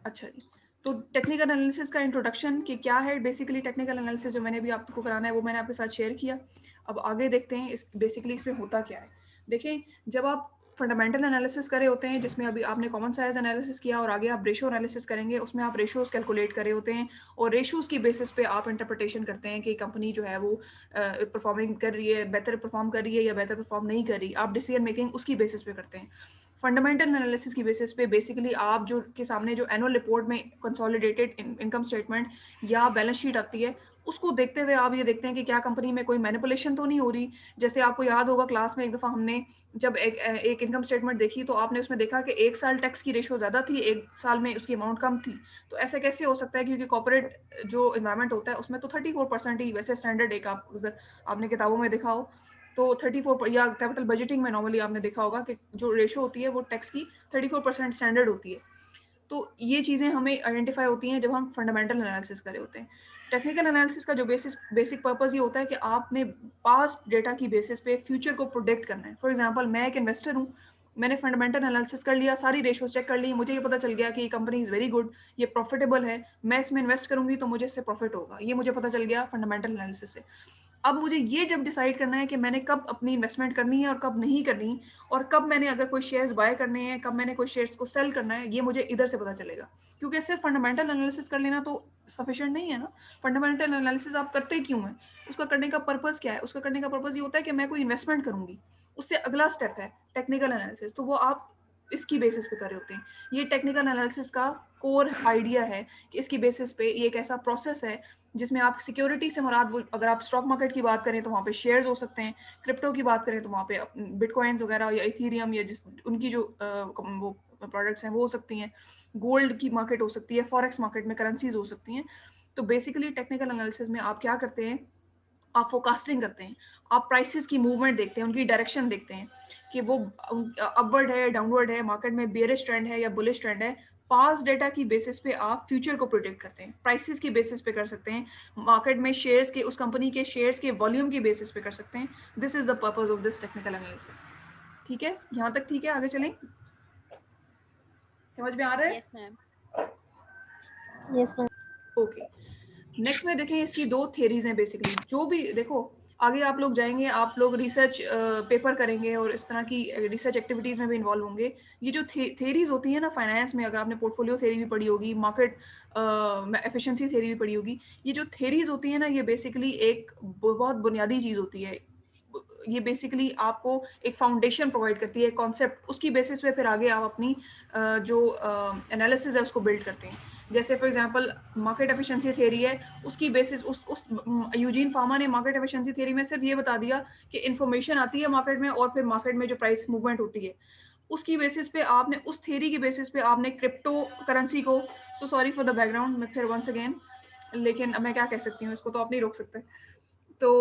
अच्छा जी, तो technical analysis का इंट्रोडक्शन कि क्या है बेसिकली टेक्निकल एनालिसिस जो मैंने भी आपको कराना है वो मैंने आपके साथ शेयर किया। अब आगे देखते हैं इस बेसिकली इसमें होता क्या है। देखें, जब आप फंडामेंटल एनालिसिस करे होते हैं जिसमें अभी आपने कॉमन साइज एनालिसिस किया और आगे आप रेशियो एनालिसिस करेंगे, उसमें आप रेशियोज कैलकुलेट करे होते हैं और रेशियोज की बेसिस पे आप इंटरप्रिटेशन करते हैं कि कंपनी जो है वो परफॉर्मिंग कर रही है, बेहतर परफॉर्म कर रही है या बेहतर परफॉर्म नहीं कर रही। आप डिसीजन मेकिंग उसकी बेसिस पे करते हैं। फंडामेंटल एनालिसिस की बेसिस पे बेसिकली आप जो के सामने जो एनुअल रिपोर्ट में कंसोलिडेटेड इनकम स्टेटमेंट या बैलेंस शीट आती है, उसको देखते हुए आप ये देखते हैं कि क्या कंपनी में कोई मैनिपुलेशन तो नहीं हो रही। जैसे आपको याद होगा क्लास में एक दफ़ा हमने जब एक इनकम स्टेटमेंट देखी तो आपने उसमें देखा कि 1 साल टैक्स की रेशियो ज़्यादा थी, 1 साल में उसकी अमाउंट कम थी। तो ऐसा कैसे हो सकता है, क्योंकि कॉर्पोरेट जो एनवायरनमेंट होता है उसमें तो 34% ही वैसे स्टैंडर्ड एक आप अगर आपने किताबों में देखा हो तो 34 या कैपिटल बजटिंग में नॉर्मली आपने देखा होगा कि जो रेशो होती है वो टैक्स की 34% स्टैंडर्ड होती है। तो ये चीज़ें हमें आइडेंटिफाई होती हैं जब हम फंडामेंटल एनालिसिस कर रहे होते हैं। टेक्निकल एनालिसिस का जो बेसिक पर्पस ये होता है कि आपने पास्ट डेटा की बेसिस पे फ्यूचर को प्रोडिक्ट करना है। फॉर एग्जांपल मैं एक इन्वेस्टर हूँ, मैंने फंडामेंटल एनालिसिस कर लिया, सारी रेशियोज चेक कर ली, मुझे ये पता चल गया कि ये कंपनी इज़ वेरी गुड, ये प्रॉफिटेबल है, मैं इसमें इन्वेस्ट करूँगी तो मुझे इससे प्रॉफिट होगा। ये मुझे पता चल गया फंडामेंटल एनालिसिस से। अब मुझे ये जब डिसाइड करना है कि मैंने कब अपनी इन्वेस्टमेंट करनी है और कब नहीं करनी और कब मैंने अगर कोई शेयर्स बाय करने हैं, कब मैंने कोई शेयर्स को सेल करना है, ये मुझे इधर से पता चलेगा। क्योंकि सिर्फ फंडामेंटल एनालिसिस कर लेना तो सफिशिएंट नहीं है ना। फंडामेंटल एनालिसिस आप करते क्यों हैं? उसका करने का पर्पस क्या है? उसका करने का पर्पस ये होता है कि मैं कोई इन्वेस्टमेंट करूँगी। उससे अगला स्टेप है टेक्निकल एनालिसिस, तो वो आप इसकी बेसिस पे कर रहे होते हैं। ये टेक्निकल एनालिसिस का कोर आइडिया है कि इसकी बेसिस पे ये एक ऐसा प्रोसेस है जिसमें आप सिक्योरिटी से मुराद अगर आप स्टॉक मार्केट की बात करें तो वहाँ पे शेयर्स हो सकते हैं, क्रिप्टो की बात करें तो वहाँ पे बिटकॉइंस वगैरह या इथीरियम या जिस उनकी जो वो प्रोडक्ट्स हैं वो हो सकती हैं, गोल्ड की मार्केट हो सकती है, फॉरेक्स मार्केट में करेंसीज हो सकती हैं। तो बेसिकली टेक्निकल एनालिसिस में आप क्या करते हैं, आप फोरकास्टिंग करते हैं, आप प्राइसेस की मूवमेंट देखते हैं, उनकी डायरेक्शन देखते हैं कि वो अपवर्ड है, डाउनवर्ड है, मार्केट में बेयरिश ट्रेंड है या बुलिश ट्रेंड है। पास्ट डेटा की बेसिस पे आप फ्यूचर को प्रोडिक्ट करते हैं, प्राइसेस की बेसिस पे कर सकते हैं, मार्केट में शेयर्स के उस कंपनी के शेयर्स के वॉल्यूम की बेसिस पे कर सकते हैं। This is the purpose of this technical analysis. ठीक है, यहाँ तक ठीक है, आगे चलें, समझ में आ रहा है? Yes ma'am. Yes ma'am. Okay, next में देखें इसकी दो थेरीज हैं बेसिकली। जो भी देखो आगे आप लोग जाएंगे, आप लोग रिसर्च पेपर करेंगे और इस तरह की रिसर्च एक्टिविटीज़ में भी इन्वॉल्व होंगे। ये जो थेरीज होती है ना फाइनेंस में, अगर आपने पोर्टफोलियो थेरी भी पढ़ी होगी, मार्केट एफिशिएंसी थेरी भी पढ़ी होगी, ये जो थेरीज होती है ना ये बेसिकली एक बहुत बुनियादी चीज़ होती है। ये बेसिकली आपको एक फाउंडेशन प्रोवाइड करती है, कॉन्सेप्ट, उसकी बेसिस पे फिर आगे आप अपनी जो एनालिसिस है उसको बिल्ड करते हैं। जैसे for example market efficiency theory है, उसकी बेसिस उस यूजीन फार्मा ने मार्केट एफिशिएंसी थ्योरी में सिर्फ ये बता दिया कि इन्फॉर्मेशन आती है मार्केट में और फिर मार्केट में जो प्राइस मूवमेंट होती है उसकी बेसिस पे आपने उस थ्योरी की बेसिस पे आपने क्रिप्टो करेंसी को, so sorry for the background, मैं फिर वंस अगेन, लेकिन अब मैं क्या कह सकती हूँ, इसको तो आप नहीं रोक सकते। तो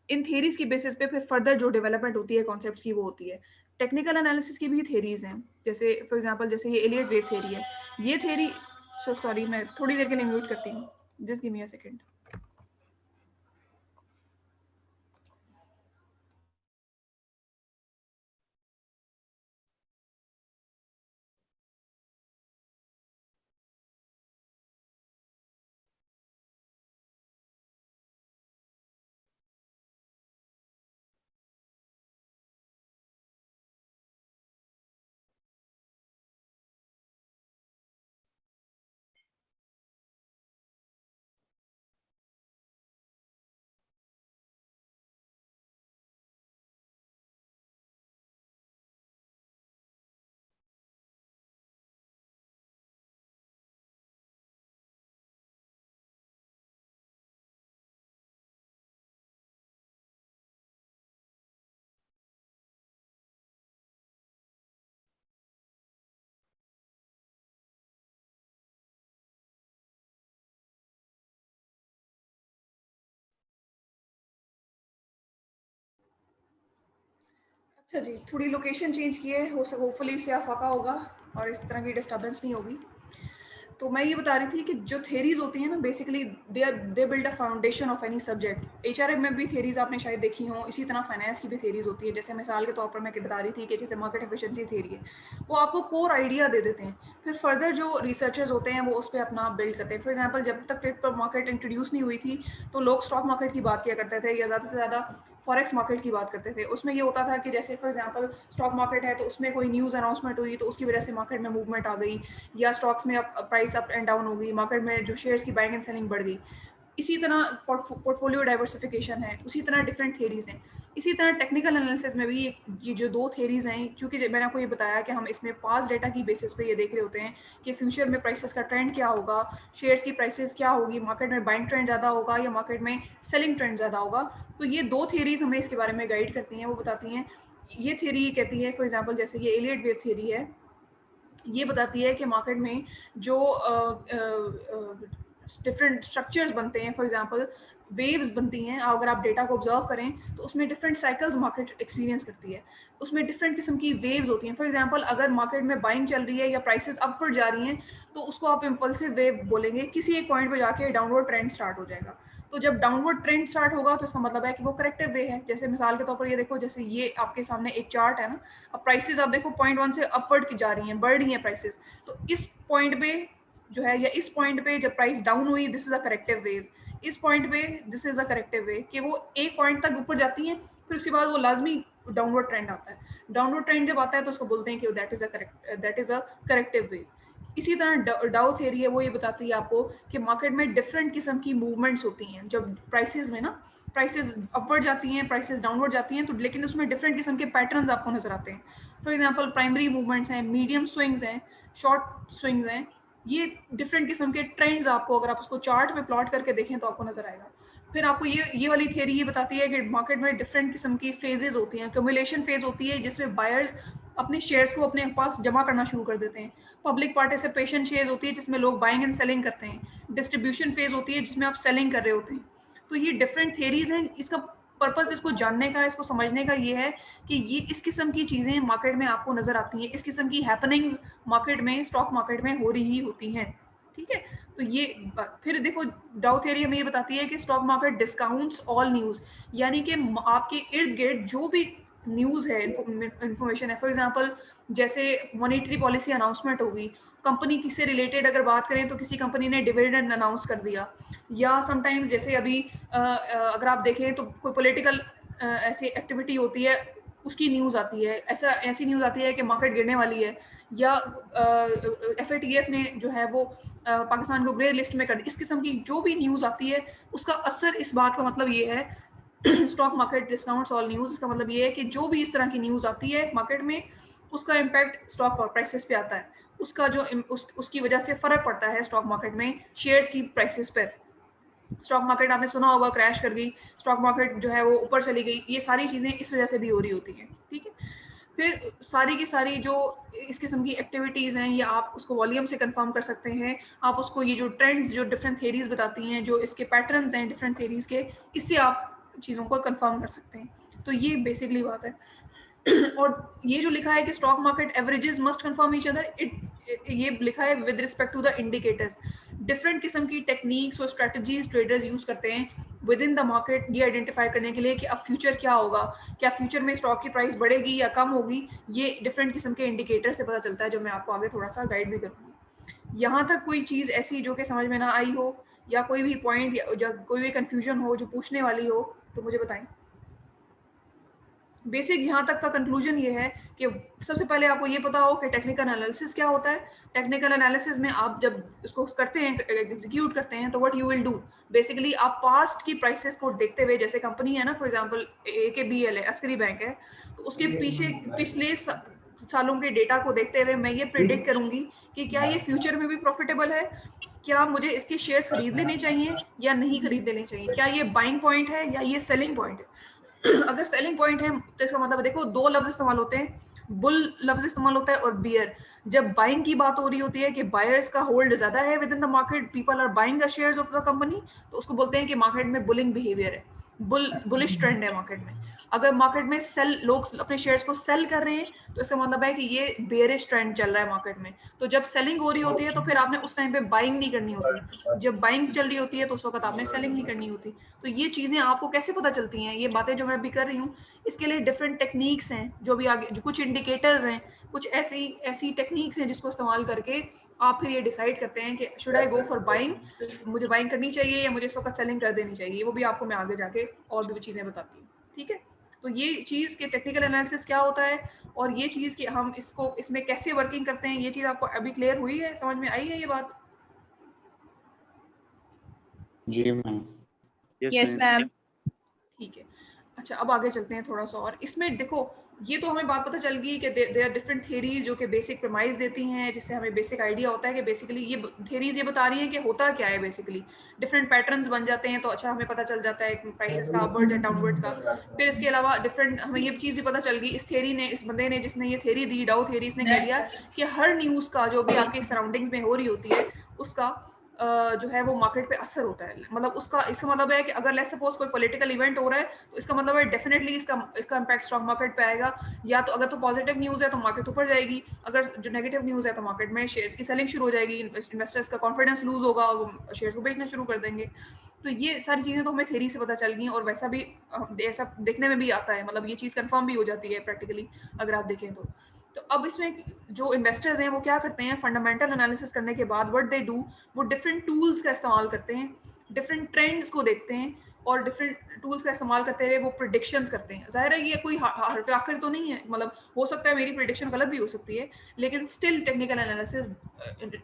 इन थ्योरीज की बेसिस पे फिर फर्दर जो डेवलपमेंट होती है कॉन्सेप्ट्स की वो होती है। टेक्निकल एनालिसिस की भी थ्योरीज हैं, जैसे फॉर एग्जांपल जैसे ये एलियट वेव थ्योरी है। ये थ्योरी, सो सॉरी मैं थोड़ी देर के लिए म्यूट करती हूँ, just give me a second. अच्छा जी, थोड़ी लोकेशन चेंज की है, होपफुली इससे आप फाका होगा और इस तरह की डिस्टर्बेंस नहीं होगी। तो मैं ये बता रही थी कि जो थेरीज होती हैं ना, basically they build a foundation of any subject. HRM में भी थेरीज आपने शायद देखी हो, इसी तरह फाइनेंस की भी थेरीज होती है। जैसे मिसाल के तौर पर मैं बता रही थी कि जैसे मार्केट एफिशिएंसी थेरी है, वो आपको कोर आइडिया दे देते हैं, फिर फर्दर जो रिसर्चर्स होते हैं वो उस पर अपना बिल्ड करते हैं। फॉर एग्जाम्पल, जब तक क्रिप्टो मार्केट इंट्रोड्यूस नहीं हुई थी तो लोग स्टॉक मार्केट की बात किया करते थे या ज़्यादा से ज़्यादा फॉरेक्स मार्केट की बात करते थे। उसमें ये होता था कि जैसे फॉर एग्जांपल स्टॉक मार्केट है तो उसमें कोई न्यूज़ अनाउंसमेंट हुई तो उसकी वजह से मार्केट में मूवमेंट आ गई, या स्टॉक्स में प्राइस अप एंड डाउन हो गई, मार्केट में जो शेयर्स की बाइंग एंड सेलिंग बढ़ गई। इसी तरह पोर्टफोलियो डाइवर्सिफिकेशन है, उसी तरह डिफरेंट थेरीज हैं। इसी तरह टेक्निकल एनालिसिस में भी ये जो दो थेरीज हैं, क्योंकि मैंने आपको ये बताया कि हम इसमें पास्ट डेटा की बेसिस पे ये देख रहे होते हैं कि फ्यूचर में प्राइसेस का ट्रेंड क्या होगा, शेयर्स की प्राइसेस क्या होगी, मार्केट में बाइंग ट्रेंड ज़्यादा होगा या मार्केट में सेलिंग ट्रेंड ज़्यादा होगा। तो ये दो थेरीज हमें इसके बारे में गाइड करती हैं। वो बताती हैं, ये थेरी कहती है फॉर एग्जाम्पल जैसे ये एलियट वेव थेरी है, ये बताती है कि मार्केट में जो डिफरेंट स्ट्रक्चर्स बनते हैं, फॉर एग्जांपल वेव्स बनती हैं, अगर आप डेटा को ऑब्जर्व करें तो उसमें डिफरेंट साइकिल्स मार्केट एक्सपीरियंस करती है, उसमें डिफरेंट किस्म की वेव्स होती हैं। फॉर एग्जांपल, अगर मार्केट में बाइंग चल रही है या प्राइसेस अपवर्ड जा रही हैं तो उसको आप इम्पल्सिव वेव बोलेंगे, किसी एक पॉइंट पे जाके डाउनवर्ड ट्रेंड स्टार्ट हो जाएगा। तो जब डाउनवर्ड ट्रेंड स्टार्ट होगा तो इसका मतलब है कि वो करेक्टिव वे है। जैसे मिसाल के तौर पर ये देखो, जैसे ये आपके सामने एक चार्ट है ना, अब प्राइसेस आप देखो 0.1 से अपवर्ड की जा रही हैं, बढ़ रही हैं प्राइसेस। तो इस पॉइंट पे जो है, या इस पॉइंट पे जब प्राइस डाउन हुई, this is a corrective wave. इस पॉइंट पे दिस इज अ करेक्टिव वे, कि वो एक पॉइंट तक ऊपर जाती हैं, फिर उसके बाद वो लाजमी डाउनवर्ड ट्रेंड आता है। डाउनवर्ड ट्रेंड जब आता है तो उसको बोलते हैं कि that is a corrective wave. इसी तरह डाउ थ्योरी है, वो ये बताती है आपको कि मार्केट में डिफरेंट किस्म की मूवमेंट्स होती हैं। जब प्राइसेस में ना, प्राइसेस अपवर्ड जाती हैं, प्राइसेस डाउनवर्ड जाती हैं, तो लेकिन उसमें डिफरेंट किस्म के पैटर्न्स आपको नजर आते हैं। फॉर एग्जांपल, प्राइमरी मूवमेंट्स हैं, मीडियम स्विंग्स हैं, शॉर्ट स्विंग्स हैं। ये डिफरेंट किस्म के ट्रेंड्स आपको, अगर आप उसको चार्ट में प्लॉट करके देखें तो आपको नजर आएगा। फिर आपको ये वाली थियरी ये बताती है कि मार्केट में डिफरेंट किस्म की फेजेस होती हैं। एक्यूमुलेशन फेज होती है जिसमें बायर्स अपने शेयर्स को अपने पास जमा करना शुरू कर देते हैं। पब्लिक पार्टिसिपेशन शेयर्स होती है जिसमें लोग बाइंग एंड सेलिंग करते हैं। डिस्ट्रीब्यूशन फेज होती है जिसमें आप सेलिंग कर रहे होते हैं। तो ये डिफरेंट थियरीज हैं। इसका पर्पस इसको जानने का, इसको समझने का ये है कि ये इस किस्म की चीज़ें मार्केट में आपको नजर आती हैं, इस किस्म की हैपनिंग्स मार्केट में, स्टॉक मार्केट में हो रही होती हैं। ठीक है, तो ये फिर देखो, डाउ थ्योरी हमें ये बताती है कि stock market discounts all news, यानी कि आपके इर्द गिर्द जो भी न्यूज़ है, इंफॉर्मेशन है। फॉर एग्जांपल, जैसे मॉनेटरी पॉलिसी अनाउंसमेंट होगी, कंपनी से रिलेटेड अगर बात करें तो किसी कंपनी ने डिविडेंड अनाउंस कर दिया, या समटाइम्स जैसे अभी अगर आप देखें तो कोई पॉलिटिकल ऐसी एक्टिविटी होती है, उसकी न्यूज़ आती है, ऐसी न्यूज़ आती है कि मार्केट गिरने वाली है, या FATF ने जो है वो पाकिस्तान को ग्रे लिस्ट में कर दी। इस किस्म की जो भी न्यूज़ आती है उसका असर, इस बात का मतलब ये है stock market discounts all news, इसका मतलब ये है कि जो भी इस तरह की न्यूज़ आती है मार्केट में, उसका इम्पैक्ट स्टॉक प्राइसेस पे आता है। उसका जो उसकी वजह से फ़र्क पड़ता है स्टॉक मार्केट में शेयर्स की प्राइसेस पर। स्टॉक मार्केट आपने सुना होगा क्रैश कर गई, स्टॉक मार्केट जो है वो ऊपर चली गई, ये सारी चीज़ें इस वजह से भी हो रही होती हैं। ठीक है, फिर सारी की सारी जो इस किस्म की एक्टिविटीज़ हैं, ये आप उसको वॉल्यूम से कंफर्म कर सकते हैं। आप उसको, ये जो ट्रेंड्स, जो डिफरेंट थेरीज बताती हैं, जो इसके पैटर्न्स हैं डिफरेंट थेरीज के, इससे आप चीज़ों को कंफर्म कर सकते हैं। तो ये बेसिकली बात है। और ये जो लिखा है कि stock market averages must confirm each other, ये लिखा है with respect to the indicators. Different किस्म की टेक्निक्स और स्ट्रेटजीज ट्रेडर्स यूज करते हैं विद इन द मार्केट, ये आइडेंटिफाई करने के लिए कि अब फ्यूचर क्या होगा, क्या फ्यूचर में स्टॉक की प्राइस बढ़ेगी या कम होगी। ये डिफरेंट किस्म के इंडिकेटर से पता चलता है, जो मैं आपको आगे थोड़ा सा गाइड भी करूँगी। यहाँ तक कोई चीज़ ऐसी जो कि समझ में ना आई हो, या कोई भी पॉइंट या कोई भी कंफ्यूजन हो जो पूछने वाली हो, तो मुझे बताएं। बेसिक यहाँ तक का कंक्लूजन ये है कि सबसे पहले आपको ये पता हो कि टेक्निकल एनालिसिस क्या होता है। टेक्निकल एनालिसिस में आप जब इसको करते हैं, एग्जीक्यूट करते हैं, तो what you will do, basically आप पास्ट की प्राइसेस को देखते हुए, जैसे कंपनी है ना, फॉर एग्जांपल AKBL है, अस्करी बैंक है, तो उसके पीछे पिछले सालों के डेटा को देखते हुए मैं ये प्रेडिक्ट करूंगी कि क्या ये फ्यूचर में भी प्रॉफिटेबल है, क्या मुझे इसके शेयर्स खरीद लेने चाहिए या नहीं खरीद लेने चाहिए, क्या ये बाइंग पॉइंट है या ये सेलिंग पॉइंट है। अगर सेलिंग पॉइंट है तो इसका मतलब देखो, दो लफ्ज इस्तेमाल होते हैं। बुल लफ्ज इस्तेमाल होता है और बियर। जब बाइंग की बात हो रही होती है कि बायर्स का होल्ड ज्यादा है within the market, people are buying the shares of the company, तो उसको बोलते हैं कि मार्केट में बुलिंग बिहेवियर है, बुलिश ट्रेंड है मार्केट में। अगर मार्केट में सेल, लोग अपने शेयर्स को सेल कर रहे हैं तो इसका मतलब है कि ये बेयरिश ट्रेंड चल रहा है मार्केट में। तो जब सेलिंग हो रही होती है तो फिर आपने उस टाइम पे बाइंग नहीं करनी होती, जब बाइंग चल रही होती है तो उस वक्त आपने सेलिंग नहीं करनी होती। तो ये चीजें आपको कैसे पता चलती हैं, ये बातें जो मैं अभी कर रही हूँ, इसके लिए डिफरेंट टेक्निक्स हैं जो भी आगे, जो कुछ इंडिकेटर्स हैं, कुछ ऐसी ऐसी टेक्निक्स हैं जिसको इस्तेमाल करके आप फिर ये डिसाइड करते हैं कि should I go for buying, मुझे बाइंग करनी चाहिए या मुझे इस वक्त सेलिंग कर देनी चाहिए। वो भी आपको मैं आगे जाके और भी चीजें बताती हूँ, ठीक है। तो ये चीज के टेक्निकल एनालिसिस क्या होता है और ये चीज कि हम इसको इसमें कैसे वर्किंग करते हैं, ये चीज आपको अभी क्लियर हुई है, समझ में आई है ये बात? जी मैम। Yes ma'am. ठीक है। अच्छा, अब आगे चलते हैं थोड़ा सा और इसमें देखो, ये तो हमें बात पता चल गई कि देयर आर डिफरेंट थ्योरीज जो कि बेसिक प्रमाइज देती हैं, जिससे हमें बेसिक आइडिया होता है कि बेसिकली ये थ्योरीज ये बता रही हैं कि होता क्या है। बेसिकली डिफरेंट पैटर्न्स बन जाते हैं, तो अच्छा हमें पता चल जाता है प्राइसेस का अपवर्ड्स एंड डाउनवर्ड्स का। फिर इसके अलावा डिफरेंट हमें ये चीज़ भी पता चल गई, इस थ्योरी ने, इस बंदे ने जिसने ये थ्योरी दी, डाउ थ्योरी, इसने कह दिया कि हर न्यूज़ का जो भी आपके सराउंडिंग्स में हो रही होती है उसका जो है वो मार्केट पे असर होता है। मतलब उसका, इसका मतलब है कि अगर लेट्स सपोज कोई पॉलिटिकल इवेंट हो रहा है तो इसका मतलब है डेफिनेटली इसका इम्पैक्ट स्टॉक मार्केट पे आएगा। या तो अगर तो पॉजिटिव न्यूज़ है तो मार्केट ऊपर जाएगी, अगर जो नेगेटिव न्यूज़ है तो मार्केट में शेयर्स की सेलिंग शुरू हो जाएगी, इन्वेस्टर्स का कॉन्फिडेंस लूज होगा और वो शेयर्स को बेचना शुरू कर देंगे। तो ये सारी चीज़ें तो हमें थ्योरी से पता चल गई और वैसा भी ऐसा देखने में भी आता है, मतलब ये चीज़ कंफर्म भी हो जाती है प्रैक्टिकली अगर आप देखें तो। तो अब इसमें जो इन्वेस्टर्स हैं वो क्या करते हैं, फंडामेंटल एनालिसिस करने के बाद व्हाट दे डू, वो डिफरेंट टूल्स का इस्तेमाल करते हैं, डिफरेंट ट्रेंड्स को देखते हैं और डिफरेंट टूल्स का इस्तेमाल करते हुए वो प्रिडिक्शंस करते हैं। जाहिर है ये कोई आखिर तो नहीं है, मतलब हो सकता है मेरी प्रिडिक्शन गलत भी हो सकती है, लेकिन स्टिल टेक्निकल एनालिसिस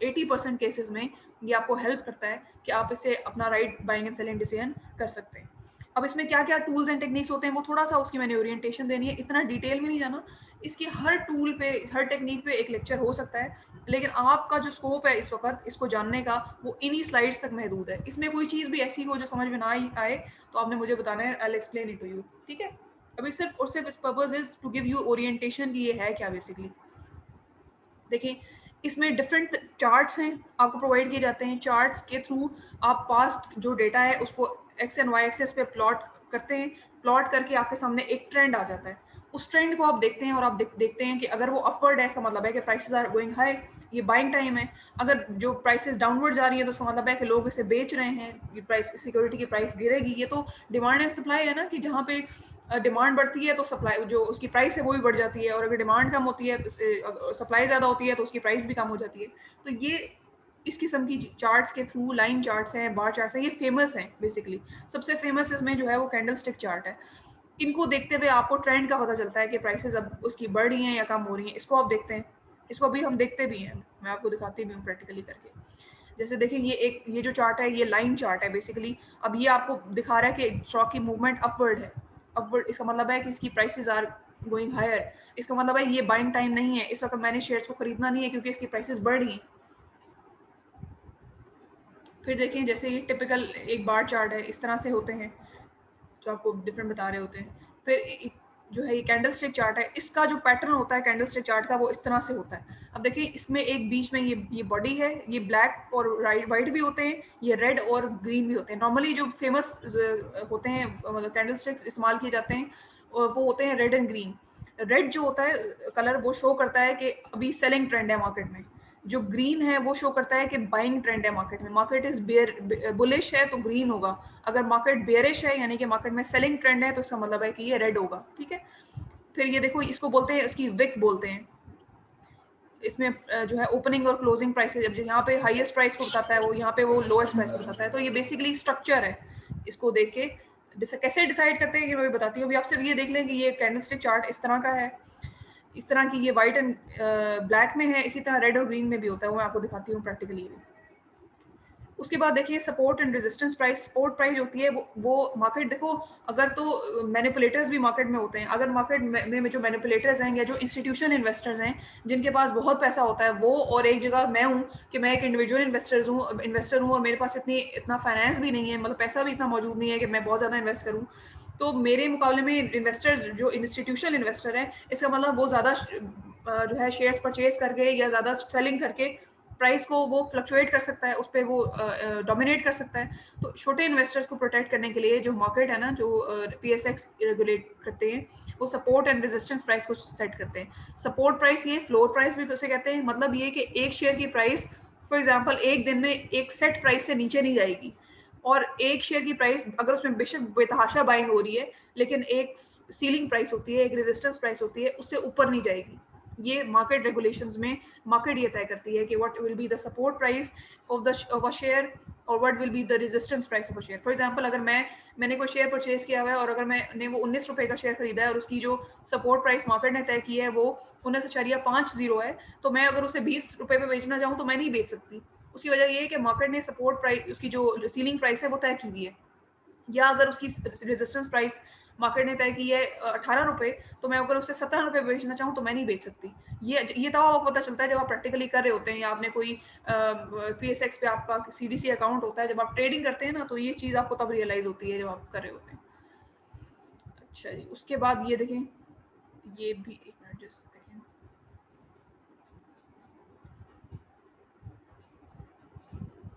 80% केसेस में ये आपको हेल्प करता है कि आप इससे अपना right buying and selling decision कर सकते हैं। अब इसमें क्या क्या टूल्स एंड टेक्निक्स होते हैं वो थोड़ा सा उसकी मैंने ओरिएंटेशन देनी है, इतना डिटेल में नहीं जाना। इसकी हर टूल पे, हर टेक्निक पे एक लेक्चर हो सकता है, लेकिन आपका जो स्कोप है इस वक्त इसको जानने का वो इन्हीं स्लाइड्स तक महदूद है। इसमें कोई चीज़ भी ऐसी हो जो समझ में ना आए तो आपने मुझे बताना है, I will explain it to you, ठीक है। अभी सिर्फ और सिर्फ इस purpose is to give you orientation कि ये है क्या बेसिकली। देखिए, इसमें डिफरेंट चार्ट्स हैं आपको प्रोवाइड किए जाते हैं। चार्ट्स के थ्रू आप पास्ट जो डेटा है उसको एक्स एंड वाई एक्सेस पे प्लॉट करते हैं, प्लॉट करके आपके सामने एक ट्रेंड आ जाता है। उस ट्रेंड को आप देखते हैं और आप देखते हैं कि अगर वो अपवर्ड है इसका मतलब है कि प्राइसेस आर गोइंग हाई, ये बाइंग टाइम है। अगर जो प्राइसेस डाउनवर्ड जा रही है तो उसका मतलब है कि लोग इसे बेच रहे हैं, ये प्राइस, सिक्योरिटी की प्राइस गिरेगी। ये तो डिमांड एंड सप्लाई है ना, कि जहाँ पे डिमांड बढ़ती है तो सप्लाई, जो उसकी प्राइस है वो भी बढ़ जाती है, और अगर डिमांड कम होती है तो सप्लाई ज़्यादा होती है तो उसकी प्राइस भी कम हो जाती है। तो ये इस किस्म की चार्ट्स के थ्रू, लाइन चार्ट्स हैं, बार चार्ट्स हैं, ये फेमस हैं बेसिकली। सबसे फेमस इसमें जो है वो कैंडल स्टिक चार्ट है। इनको देखते हुए आपको ट्रेंड का पता चलता है कि प्राइसेस अब उसकी बढ़ रही हैं या कम हो रही हैं। इसको आप देखते हैं, इसको अभी हम देखते भी हैं, मैं आपको दिखाती भी हूँ प्रैक्टिकली करके। जैसे देखिए, ये जो चार्ट है ये लाइन चार्ट है बेसिकली। अब ये आपको दिखा रहा है कि स्टॉक की मूवमेंट अपवर्ड है। अपवर्ड इसका मतलब है कि इसकी प्राइसेस आर गोइंग हायर। इसका मतलब है ये बाइंग टाइम नहीं है, इस वक्त मैंने शेयर्स को खरीदना नहीं है क्योंकि इसकी प्राइसेस बढ़ रही हैं। फिर देखें, जैसे ये टिपिकल एक बार चार्ट है, इस तरह से होते हैं जो आपको डिफरेंट बता रहे होते हैं। फिर जो है ये कैंडल स्टिक चार्ट है, इसका जो पैटर्न होता है कैंडल स्टिक चार्ट का वो इस तरह से होता है। अब देखिए, इसमें एक बीच में ये बॉडी है, ये ब्लैक और वाइट भी होते हैं, ये रेड और ग्रीन भी होते हैं। नॉर्मली जो फेमस होते हैं, मतलब कैंडल स्टिक्स इस्तेमाल किए जाते हैं, वो होते हैं रेड एंड ग्रीन। रेड जो होता है कलर, वो शो करता है कि अभी सेलिंग ट्रेंड है मार्केट में। जो ग्रीन है वो शो करता है कि बाइंग ट्रेंड है मार्केट में, मार्केट इज बुलिश है तो ग्रीन होगा। अगर मार्केट बेयरिश है यानी कि मार्केट में सेलिंग ट्रेंड है तो इसका मतलब है कि ये रेड होगा, ठीक है। फिर ये देखो, इसको बोलते हैं, इसकी विक बोलते हैं। इसमें जो है ओपनिंग और क्लोजिंग प्राइसेस, जब यहाँ पे हाईएस्ट प्राइस को बताता है वो, यहाँ पे वो लोएस्ट प्राइस को बताता है। तो ये बेसिकली स्ट्रक्चर है। इसको देख के कैसे डिसाइड करते हैं कि मैं बताती हूँ। अभी आप सिर्फ ये देख लें कि ये कैंडलस्टिक चार्ट इस तरह का है, इस तरह की ये वाइट एंड ब्लैक में है, इसी तरह रेड और ग्रीन में भी होता है, वो मैं आपको दिखाती हूँ प्रैक्टिकली। उसके बाद देखिए, support and resistance price. Support price होती है वो मार्केट, देखो अगर तो मैनिपुलेटर्स भी मार्केट में होते हैं। अगर मार्केट में जो मैनिपुलेटर्स हैं या जो इंस्टीट्यूशन इन्वेस्टर्स हैं जिनके पास बहुत पैसा होता है, वो, और एक जगह मैं हूँ कि मैं एक इंडिविजुअल इन्वेस्टर हूँ और मेरे पास इतना फाइनेंस भी नहीं है, मतलब पैसा भी इतना मौजूद नहीं है कि मैं बहुत ज़्यादा इन्वेस्ट करूँ। तो मेरे मुकाबले में इन्वेस्टर्स जो इंस्टीट्यूशनल इन्वेस्टर है, इसका मतलब वो ज़्यादा जो है शेयर्स परचेज करके या ज़्यादा सेलिंग करके प्राइस को वो फ्लक्चुएट कर सकता है, उस पर वो डोमिनेट कर सकता है। तो छोटे इन्वेस्टर्स को प्रोटेक्ट करने के लिए जो मार्केट है ना, जो PSX रेगुलेट करते हैं, वो सपोर्ट एंड रेजिस्टेंस प्राइस को सेट करते हैं। सपोर्ट प्राइस ये फ्लोर प्राइस भी तो उसे कहते हैं, मतलब ये कि एक शेयर की प्राइस फॉर एग्जांपल एक दिन में एक सेट प्राइस से नीचे नहीं जाएगी, और एक शेयर की प्राइस अगर उसमें बेशक बेतहाशा बाइंग हो रही है, लेकिन एक सीलिंग प्राइस होती है, एक रेजिस्टेंस प्राइस होती है, उससे ऊपर नहीं जाएगी। ये मार्केट रेगुलेशंस में मार्केट ये तय करती है कि what will be the support price of a share और what will be the resistance price of a share. For example अगर मैंने कोई शेयर परचेज किया हुआ है और अगर मैंने वो 19 रुपए का शेयर खरीदा है और उसकी जो सपोर्ट प्राइस मार्केट ने तय की है वो 19.50 है, तो मैं अगर उसे 20 रुपए पे बेचना चाहूँ तो मैं नहीं बेच सकती। उसकी वजह ये है कि मार्केट ने सपोर्ट प्राइस, उसकी जो सीलिंग प्राइस है वो तय की हुई है। या अगर उसकी रेजिस्टेंस प्राइस मार्केट ने तय की है 18 रुपए, तो मैं अगर उसे 17 रुपए बेचना चाहूँ तो मैं नहीं बेच सकती। ये तब आपको पता चलता है जब आप प्रैक्टिकली कर रहे होते हैं या आपने कोई PSX पे आपका CDC अकाउंट होता है, जब आप ट्रेडिंग करते हैं ना, तो ये चीज़ आपको तब रियलाइज होती है जब आप कर रहे होते हैं। अच्छा जी, उसके बाद ये देखें, ये भी एक मिनट जस्ट देखें,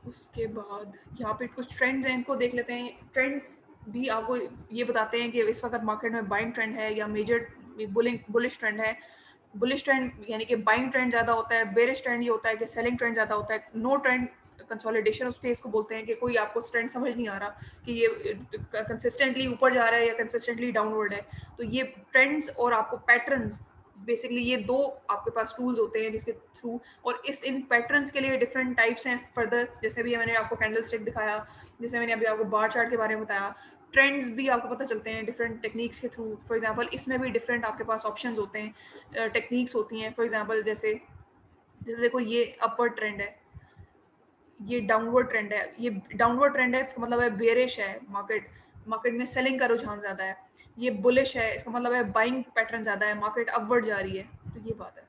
उसके बाद यहाँ पे कुछ ट्रेंड्स हैं, इनको देख लेते हैं। ट्रेंड्स भी आपको ये बताते हैं कि इस वक्त मार्केट में बाइंग ट्रेंड है या मेजर बुलिश ट्रेंड है। बुलिश ट्रेंड यानी कि बाइंग ट्रेंड ज़्यादा होता है, बेरिश ट्रेंड ये होता है कि सेलिंग ट्रेंड ज़्यादा होता है। नो ट्रेंड कंसोलिडेशन उस फेज को बोलते हैं कि कोई आपको ट्रेंड समझ नहीं आ रहा कि ये कंसिस्टेंटली ऊपर जा रहा है या कंसिस्टेंटली डाउनवर्ड है। तो ये ट्रेंड्स और आपको पैटर्न्स, बेसिकली ये दो आपके पास टूल्स होते हैं जिसके थ्रू, और इन पैटर्न्स के लिए डिफरेंट टाइप्स हैं फर्दर, जैसे भी मैंने आपको कैंडल स्टिक दिखाया, जैसे मैंने अभी आपको बार चार्ट के बारे में बताया। ट्रेंड्स भी आपको पता चलते हैं डिफरेंट टेक्निक्स के थ्रू। फॉर एग्जांपल इसमें भी डिफरेंट आपके पास ऑप्शंस होते हैं, टेक्निक्स होती हैं। फॉर एग्जांपल जैसे देखो ये अपवर्ड ट्रेंड है, ये डाउनवर्ड ट्रेंड है। ये डाउनवर्ड ट्रेंड है, इसका मतलब है बेयरिश है मार्केट में सेलिंग का रुझान ज़्यादा है। ये बुलिश है, इसका मतलब है बाइंग पैटर्न ज़्यादा है, मार्केट अपवर्ड जा रही है। तो ये बात है,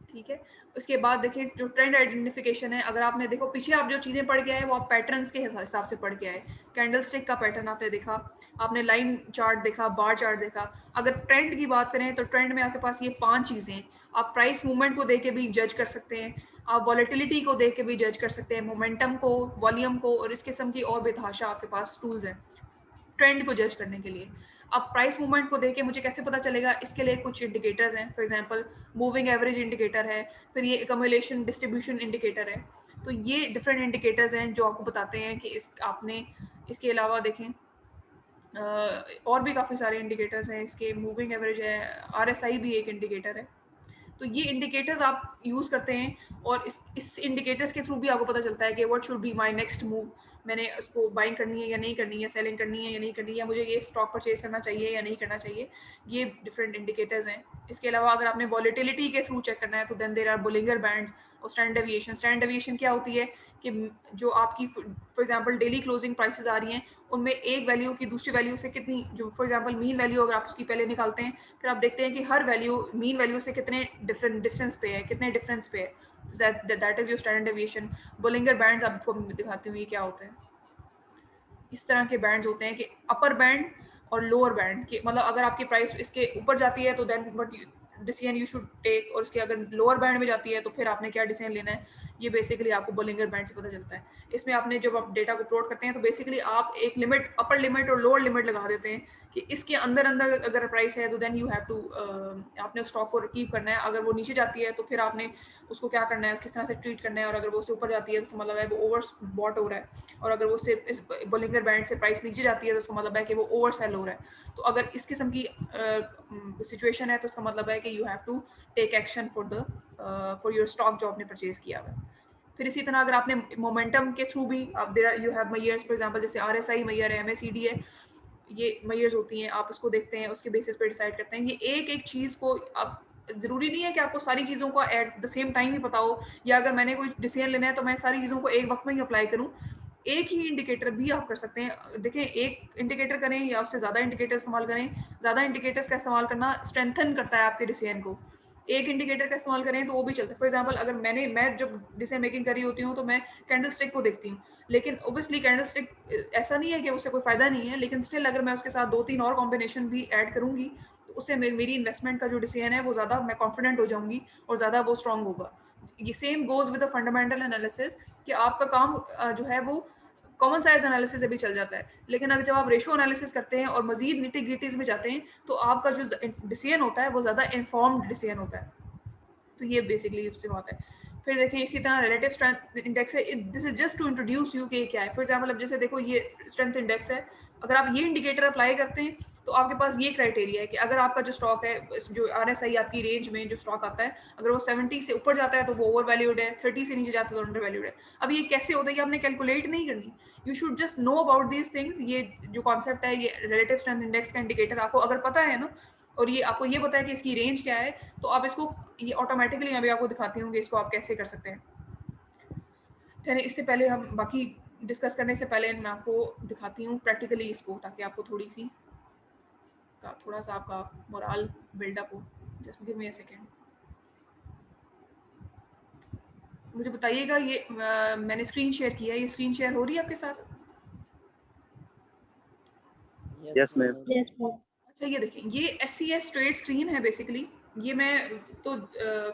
ठीक है। उसके बाद देखिए जो ट्रेंड आइडेंटिफिकेशन है, अगर आपने देखो पीछे आप जो चीज़ें पढ़ के आए वो आप पैटर्न्स के हिसाब से पढ़ के आए। कैंडल स्टिक का पैटर्न आपने देखा, आपने लाइन चार्ट देखा, बार चार्ट देखा। अगर ट्रेंड की बात करें तो ट्रेंड में आपके पास ये 5 चीज़ें, आप प्राइस मूवमेंट को देख के भी जज कर सकते हैं, आप वॉलेटिलिटी को देख के भी जज कर सकते हैं, मोमेंटम को, वॉल्यूम को, और इस किस्म की और बेतहाशा आपके पास टूल्स हैं ट्रेंड को जज करने के लिए। अब प्राइस मूवमेंट को देख के मुझे कैसे पता चलेगा, इसके लिए कुछ इंडिकेटर्स हैं। For example moving average indicator है, फिर ये एकम्युलेशन डिस्ट्रीब्यूशन इंडिकेटर है। तो ये डिफरेंट इंडिकेटर्स हैं जो आपको बताते हैं कि आपने इसके अलावा देखें और भी काफ़ी सारे इंडिकेटर्स हैं इसके। मूविंग एवरेज है, RSI भी एक इंडिकेटर है। तो ये इंडिकेटर्स आप यूज़ करते हैं और इस इंडिकेटर्स के थ्रू भी आपको पता चलता है कि what should be my next move. मैंने उसको बाइंग करनी है या नहीं करनी है, सेलिंग करनी है या नहीं करनी है, मुझे ये स्टॉक परचेज करना चाहिए या नहीं करना चाहिए। ये डिफरेंट इंडिकेटर्स हैं। इसके अलावा अगर आपने वॉलेटिलिटी के थ्रू चेक करना है तो then there are Bollinger bands और स्टैंडर्ड डेविएशन। स्टैंडर्ड डेविएशन क्या होती है कि जो आपकी for example daily closing prices आ रही हैं, उनमें एक वैल्यू की दूसरी वैल्यू से कितनी, जो फॉर एग्जांपल मीन वैल्यू अगर आप उसकी पहले निकालते हैं, फिर आप देखते हैं कि हर वैल्यू मीन वैल्यू से कितने डिफरेंट डिस्टेंस पे है, कितने डिफरेंस पे है। That is your standard deviation. Bollinger bands आपको दिखाती हूँ ये क्या होते हैं। इस तरह के बैंड्स होते हैं कि अपर बैंड और लोअर बैंड के, मतलब अगर आपकी प्राइस इसके ऊपर जाती है तो then what decision you should take, और इसके अगर लोअर बैंड में जाती है तो फिर आपने क्या डिसीजन लेना है। ये बेसिकली आपको बोलिंगर बैंड से पता चलता है। इसमें आपने जब आप डेटा को प्लॉट करते हैं तो बेसिकली आप एक लिमिट, अपर लिमिट और लोअर लिमिट लगा देते हैं कि इसके अंदर अगर प्राइस है तो देन यू हैव टू, आपने स्टॉक को कीप करना है। अगर वो नीचे जाती है तो फिर आपने उसको क्या करना है, किस तरह से ट्रीट करना है, और अगर वो उससे ऊपर जाती है तो मतलब है वो ओवर बॉट हो रहा है, और अगर वो सिर्फ इस बोलिंगर बैंड से प्राइस नीचे जाती है तो उसका मतलब है कि वो ओवर सेल हो रहा है। तो अगर इस किस्म की सिचुएशन है तो उसका मतलब है कि you have to take action for your stock जो आपने परचेज किया हुआ है। फिर इसी तरह अगर आपने मोमेंटम के थ्रू भी आप you have measures, for example जैसे RSI मेयर है, MACD है, ये मेयर्स होती हैं, आप उसको देखते हैं, उसके बेसिस पे डिसाइड करते हैं। ये एक एक चीज़ को आप, ज़रूरी नहीं है कि आपको सारी चीज़ों को एट द सेम टाइम ही पता हो, या अगर मैंने कोई डिसीजन लेना है तो मैं सारी चीज़ों को एक वक्त में ही अप्लाई करूँ। एक ही इंडिकेटर भी आप कर सकते हैं। देखें, एक इंडिकेटर करें या उससे ज़्यादा इंडिकेटर इस्तेमाल करें, ज़्यादा इंडिकेटर्स का इस्तेमाल करना स्ट्रेंथन करता है आपके डिसीजन को। एक इंडिकेटर का इस्तेमाल करें तो वो भी चलता है। फॉर एग्जांपल अगर मैं जब डिसीजन मेकिंग कर रही होती हूँ तो मैं कैंडल स्टिक को देखती हूँ, लेकिन ऑब्वियसली कैंडल स्टिक ऐसा नहीं है कि उससे कोई फायदा नहीं है, लेकिन स्टिल अगर मैं उसके साथ 2-3 और कॉम्बिनेशन भी ऐड करूंगी तो उससे मेरी इन्वेस्टमेंट का जो डिसीजन है वो ज़्यादा मैं कॉन्फिडेंट हो जाऊंगी और ज़्यादा वो स्ट्रांग होगा। ये same goes with the fundamental analysis कि आपका काम जो है वो कॉमन साइज एनालिसिस से भी चल जाता है, लेकिन अगर जब आप रेशियो एनालिसिस करते हैं और मजीद निटी ग्रिटीज में जाते हैं तो आपका जो डिसीजन होता है वो ज़्यादा इन्फॉर्म्ड डिसीजन होता है। तो ये बेसिकली उससे बात है। फिर देखें इसी तरह रिलेटिव स्ट्रेंथ इंडेक्स है, this is just to introduce you कि क्या है। फॉर एग्जांपल अब जैसे देखो ये स्ट्रेंथ इंडेक्स है, अगर आप ये इंडिकेटर अप्लाई करते हैं तो आपके पास ये क्राइटेरिया है कि अगर आपका जो स्टॉक है जो RSI आपकी रेंज में जो स्टॉक आता है अगर वो 70 से ऊपर जाता है तो वो ओवर वैल्यूड है, 30 से नीचे जाता है तो अंडर वैल्यूड है। अब ये कैसे होता है ये आपने कैलकुलेट नहीं करनी, you should just know about these things. ये जो कॉन्सेप्ट है ये रिलेटिव स्ट्रेंथ इंडेक्स का इंडिकेटर आपको अगर पता है ना और ये आपको ये पता है कि इसकी रेंज क्या है तो आप इसको ये ऑटोमेटिकली मैं भी आपको दिखाती हूँ कि इसको आप कैसे कर सकते हैं। फिर इससे पहले हम बाकी डिस्कस करने से पहले मैं आपको दिखाती हूँ प्रैक्टिकली इसको, ताकि आपको थोड़ा सा आपका मोरल बिल्डअप हो। Just give me a second. मुझे बताइएगा ये मैंने स्क्रीन शेयर किया है, ये स्क्रीन शेयर हो रही है आपके साथ? Yes ma'am. Yes, ma'am. अच्छा ये देखिए ये SCS स्ट्रेट स्क्रीन है बेसिकली। ये मैं तो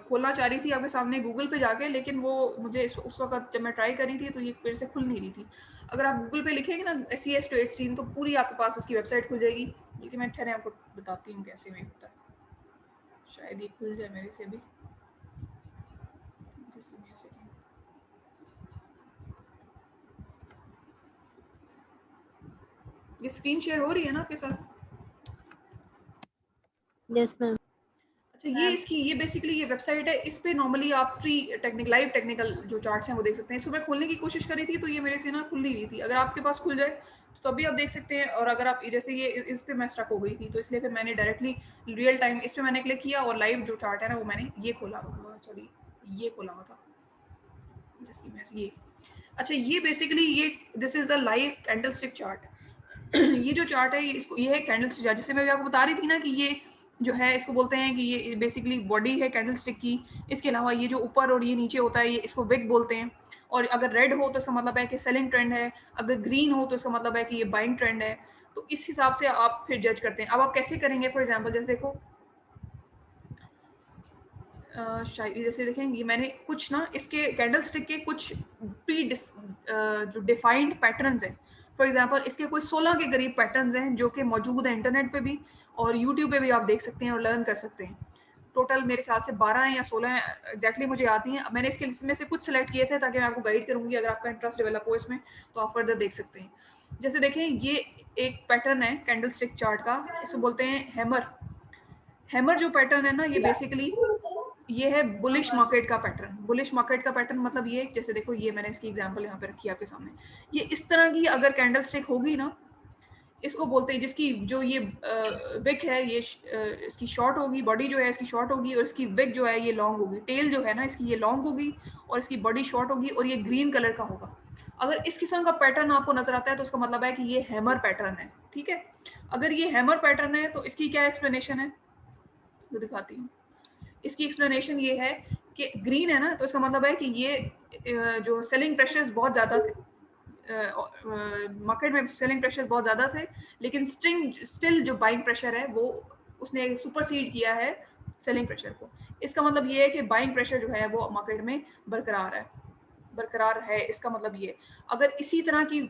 खोलना चाह रही थी आपके सामने गूगल पे जाके, लेकिन वो मुझे उस वक्त जब मैं ट्राई करी थी तो ये फिर से खुल नहीं रही थी। अगर आप गूगल पे लिखेंगे ना SCS स्ट्रेट स्क्रीन तो पूरी आपके पास इसकी वेबसाइट खुल जाएगी। लेकिन मैं ठहरे आपको बताती हूँ कैसे में होता है, शायद ये खुल जाए मेरे से भी। Just give me a second. ये स्क्रीन शेयर हो रही है ना आपके साथ? Yes, ma'am. अच्छा ये बेसिकली ये वेबसाइट है, इस पे नॉर्मली आप फ्री लाइव टेक्निकल जो चार्ट्स हैं वो देख सकते हैं। इसको मैं खोलने की कोशिश करी थी तो ये मेरे से ना खुल नहीं रही थी। अगर आपके पास खुल जाए तो तभी आप देख सकते हैं, और अगर आप जैसे ये इस पे मैं स्टक हो गई थी तो इसलिए फिर मैंने डायरेक्टली रियल टाइम इस पे मैंने क्लिक किया और लाइव जो चार्ट है ना वो मैंने ये खोला हुआ, सॉरी ये खोला हुआ था जिसकी मैं ये। अच्छा ये बेसिकली ये this is the live candlestick chart. ये जो चार्ट है ये है कैंडलस्टिक चार्ट, जिससे मैं आपको बता रही थी ना कि ये जो है इसको बोलते हैं कि ये बेसिकली बॉडी है कैंडलस्टिक की। इसके अलावा ये जो ऊपर और ये नीचे होता है ये इसको विक बोलते हैं। और अगर रेड हो तो इसका मतलब है कि सेलिंग ट्रेंड है, अगर ग्रीन हो तो इसका मतलब है कि ये बाइंग ट्रेंड है। तो इस हिसाब से आप फिर जज करते हैं। अब आप कैसे करेंगे, फॉर एग्जाम्पल जैसे देखो शायद जैसे देखेंगे मैंने कुछ ना इसके कैंडल स्टिक के कुछ जो डिफाइंड पैटर्न्स हैं। फॉर एग्जांपल इसके कोई 16 के करीब पैटर्न्स हैं जो कि मौजूद है इंटरनेट पे भी और यूट्यूब पे भी आप देख सकते हैं और लर्न कर सकते हैं। टोटल मेरे ख्याल से 12 हैं या 16 हैं, एग्जैक्टली मुझे आती हैं। मैंने इसके इसमें से कुछ सेलेक्ट किए थे ताकि मैं आपको गाइड करूंगी, अगर आपका इंटरेस्ट डेवलप हो इसमें तो आप फर्दर देख सकते हैं। जैसे देखें ये एक पैटर्न है कैंडल स्टिक चार्ट का, इसे बोलते हैं हैमर। हैमर जो पैटर्न है ना ये बेसिकली ये है बुलिश मार्केट का पैटर्न। बुलिश मार्केट का पैटर्न मतलब ये जैसे देखो ये मैंने इसकी एग्जांपल यहाँ पे रखी है आपके सामने। ये इस तरह की अगर कैंडल स्टिक होगी ना इसको बोलते हैं, जिसकी जो ये विक है ये इसकी शॉर्ट होगी, बॉडी जो है इसकी शॉर्ट होगी और इसकी विक जो है ये लॉन्ग होगी। टेल जो है ना इसकी ये लॉन्ग होगी और इसकी बॉडी शॉर्ट होगी और ये ग्रीन कलर का होगा। अगर इस किस्म का पैटर्न आपको नजर आता है तो उसका मतलब है कि ये हैमर पैटर्न है। ठीक है, अगर ये हैमर पैटर्न है तो इसकी क्या एक्सप्लेनेशन है वो दिखाती हूँ। इसकी एक्सप्लेनेशन ये है कि ग्रीन है ना तो इसका मतलब है कि ये जो सेलिंग प्रेशर्स बहुत ज़्यादा थे, मार्केट में सेलिंग प्रेशर्स बहुत ज़्यादा थे, लेकिन स्टिल जो बाइंग प्रेशर है वो उसने सुपरसीड किया है सेलिंग प्रेशर को। इसका मतलब ये है कि बाइंग प्रेशर जो है वो मार्केट में बरकरार है। इसका मतलब ये अगर इसी तरह की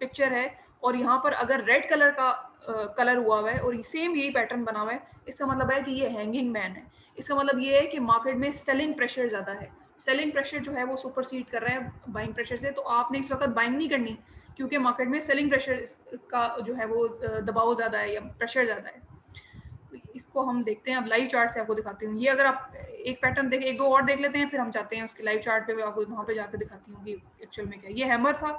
पिक्चर है और यहाँ पर अगर रेड कलर का कलर हुआ हुआ है और सेम यही पैटर्न बना हुआ है, इसका मतलब है कि ये हैंगिंग मैन है। इसका मतलब ये है कि मार्केट में सेलिंग प्रेशर ज़्यादा है। सेलिंग प्रेशर जो है वो सुपरसीड कर रहा है बाइंग प्रेशर से, तो आपने इस वक्त बाइंग नहीं करनी क्योंकि मार्केट में सेलिंग प्रेशर का जो है वो दबाव ज़्यादा है या प्रेशर ज़्यादा है। इसको हम देखते हैं, अब लाइव चार्ट से आपको दिखाती हूँ। ये अगर आप एक पैटर्न देखें, एक दो और देख लेते हैं फिर हम जाते हैं उसके लाइव चार्ट पे, आपको वहाँ पे जाकर दिखाती हूँ कि एक्चुअल में क्या है। ये हैमर था,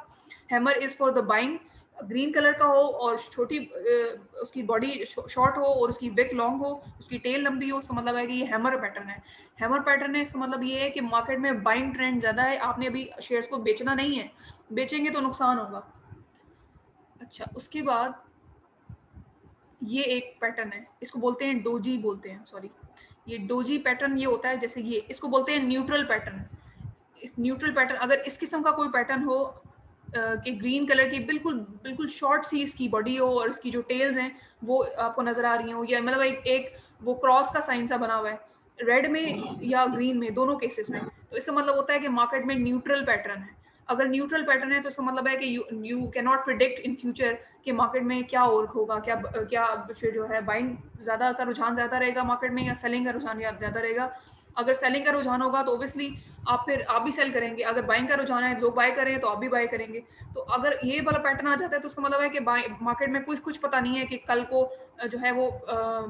hammer is for the buying. Green colour का हो और छोटी उसकी बॉडी शॉर्ट हो और उसकी विक लॉन्ग हो, उसकी टेल लंबी हो, उसका मतलब है कि ये हैमर पैटर्न है। हैमर पैटर्न है इसका मतलब ये है कि मार्केट में बाइंग ट्रेंड ज़्यादा है। आपने अभी शेयर्स को बेचना नहीं है, बेचेंगे तो नुकसान होगा। अच्छा उसके बाद ये एक पैटर्न है, इसको बोलते हैं डोजी बोलते हैं, सॉरी ये डोजी पैटर्न ये होता है, जैसे ये इसको बोलते हैं न्यूट्रल पैटर्न। इस न्यूट्रल पैटर्न, अगर इस किस्म का कोई पैटर्न हो कि ग्रीन कलर की बिल्कुल बिल्कुल शॉर्ट सी इसकी बॉडी हो और इसकी जो टेल्स हैं वो आपको नजर आ रही हो, या मतलब एक वो क्रॉस का साइन सा बना हुआ है रेड में या ग्रीन में, दोनों केसेस में, तो इसका मतलब होता है कि मार्केट में न्यूट्रल पैटर्न है। अगर न्यूट्रल पैटर्न है तो इसका मतलब है कि you can not predict in future कि मार्केट में क्या और होगा, क्या क्या जो है बाइंग ज़्यादा का रुझान ज़्यादा रहेगा मार्केट में या सेलिंग का रुझान ज़्यादा रहेगा। अगर सेलिंग का रुझान होगा तो ऑब्वियसली आप भी सेल करेंगे, अगर बाइंग का रुझान है लोग बाय करें तो आप भी बाय करेंगे। तो अगर ये वाला पैटर्न आ जाता है तो उसका मतलब है कि मार्केट में कुछ पता नहीं है कि कल को जो है वो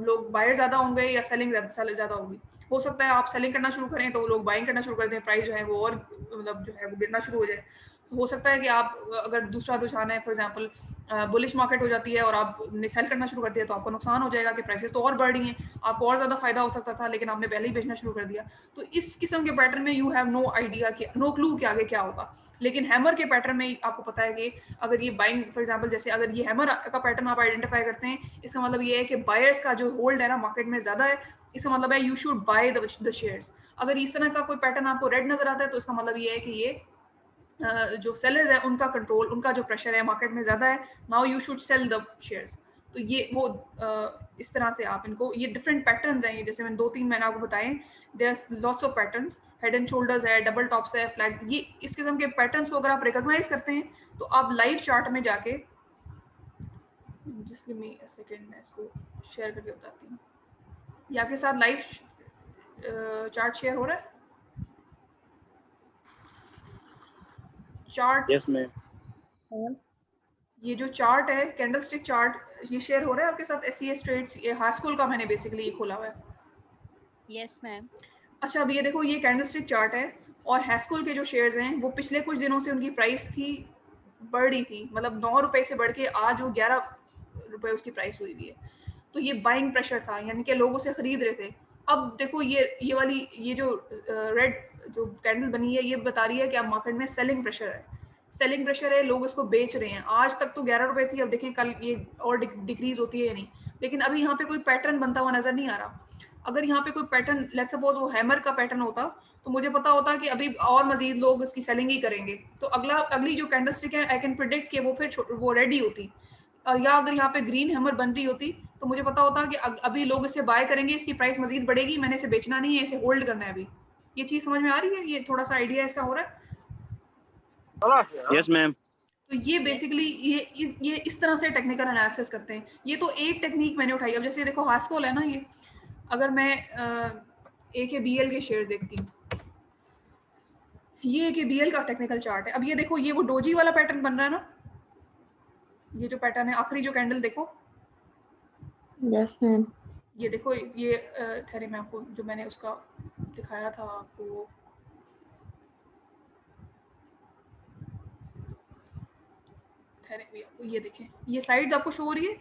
लोग बायर ज़्यादा होंगे या सेलिंग ज़्यादा होगी। हो सकता है आप सेलिंग करना शुरू करें तो लोग बाइंग करना शुरू कर दें, प्राइस जो है वो और मतलब जो है वो गिरना शुरू हो जाए। तो हो सकता है कि आप अगर दूसरा रुझान है, फॉर एग्जांपल बुलिश मार्केट हो जाती है और आपने सेल करना शुरू कर दिया तो आपको नुकसान हो जाएगा कि प्राइसेस तो और बढ़ रही हैं, आपको और ज़्यादा फायदा हो सकता था लेकिन आपने पहले ही बेचना शुरू कर दिया। तो इस किस्म के पैटर्न में यू हैव नो आइडिया कि नो क्लू कि आगे क्या होगा। लेकिन हैमर के पैटर्न में आपको पता है कि अगर ये बाइंग, फॉर एग्जांपल जैसे अगर ये हैमर का पैटर्न आप आइडेंटिफाई करते हैं, इसका मतलब ये है कि बायर्स का जो होल्ड है ना मार्केट में ज़्यादा है, इसका मतलब है you should by the shares. अगर इस तरह का कोई पैटर्न आपको रेड नजर आता है तो इसका मतलब ये है कि ये जो सेलर्स है उनका कंट्रोल, उनका जो प्रेशर है मार्केट में ज़्यादा है, now you should sell the shares. तो ये वो इस तरह से आप इनको, ये डिफरेंट पैटर्न्स हैं, ये जैसे मैंने 2-3 मैंने आपको बताए, there are lots of patterns, head and shoulders है, डबल टॉप्स है, फ्लैग, ये इस किस्म के पैटर्न्स को अगर आप रिकॉग्नाइज करते हैं तो आप लाइव चार्ट में जाके, just give me a second, मैं इसको शेयर करके बताती हूँ। ये आपके साथ लाइव चार्ट शेयर हो रहा है? Chart, yes ma'am. ये जो चार्ट है कैंडलस्टिक चार्ट, ये शेयर हो रहा है आपके साथ? SCS ट्रेड्स, ये हाईस्कूल का मैंने बेसिकली ये खोला हुआ है। Yes ma'am. अच्छा, अब ये देखो, ये कैंडलस्टिक चार्ट है और हैस्कूल के जो शेयर्स हैं वो पिछले कुछ दिनों से उनकी प्राइस थी, बढ़ रही थी, मतलब 9 रुपए से बढ़ के आज वो 11 रुपए उसकी प्राइस हुई हुई है। तो ये बाइंग प्रेशर था, यानी कि लोग उसे खरीद रहे थे। अब देखो ये वाली ये जो रेड जो कैंडल बनी है ये बता रही है कि अब मार्केट में सेलिंग प्रेशर है, सेलिंग प्रेशर है, लोग इसको बेच रहे हैं। आज तक तो 11 रुपए थी, अब देखें कल ये और डिक्रीज होती है या नहीं, लेकिन अभी यहाँ पे कोई पैटर्न बनता हुआ नजर नहीं आ रहा। अगर यहाँ पे कोई पैटर्न, लेट्स सपोज वो हैमर का पैटर्न होता तो मुझे पता होता कि अभी और मजीद लोग इसकी सेलिंग ही करेंगे, तो अगली जो कैंडल स्टिक है आई कैन प्रिडिक्ट कि वो फिर वो रेडी होती। या अगर यहाँ पे ग्रीन हैमर बन रही होती तो मुझे पता होता कि अभी लोग इसे बाय करेंगे, इसकी प्राइस मजीद बढ़ेगी, मैंने इसे बेचना नहीं है, इसे होल्ड करना है अभी। ये चीज समझ में आ रही है? ये थोड़ा सा आइडिया इसका हो रहा है? Yes ma'am. तो ये बेसिकली ये इस तरह से टेक्निकल एनालिसिस करते हैं। ये तो एक टेक्निक मैंने उठाई। अब जैसे देखो हास्कोल है ना, ये अगर मैं AKBL के शेयर देखती हूँ, ये AKBL का टेक्निकल चार्ट है। अब ये देखो, ये वो डोजी वाला पैटर्न बन रहा है ना, ये जो पैटर्न है आखिरी जो कैंडल देखो, यस मैम। ये देखो, ये ठहरे मैं आपको जो मैंने उसका दिखाया था आपको, ठहरे भी आपको ये देखें, ये स्लाइड्स आपको शो हो रही है?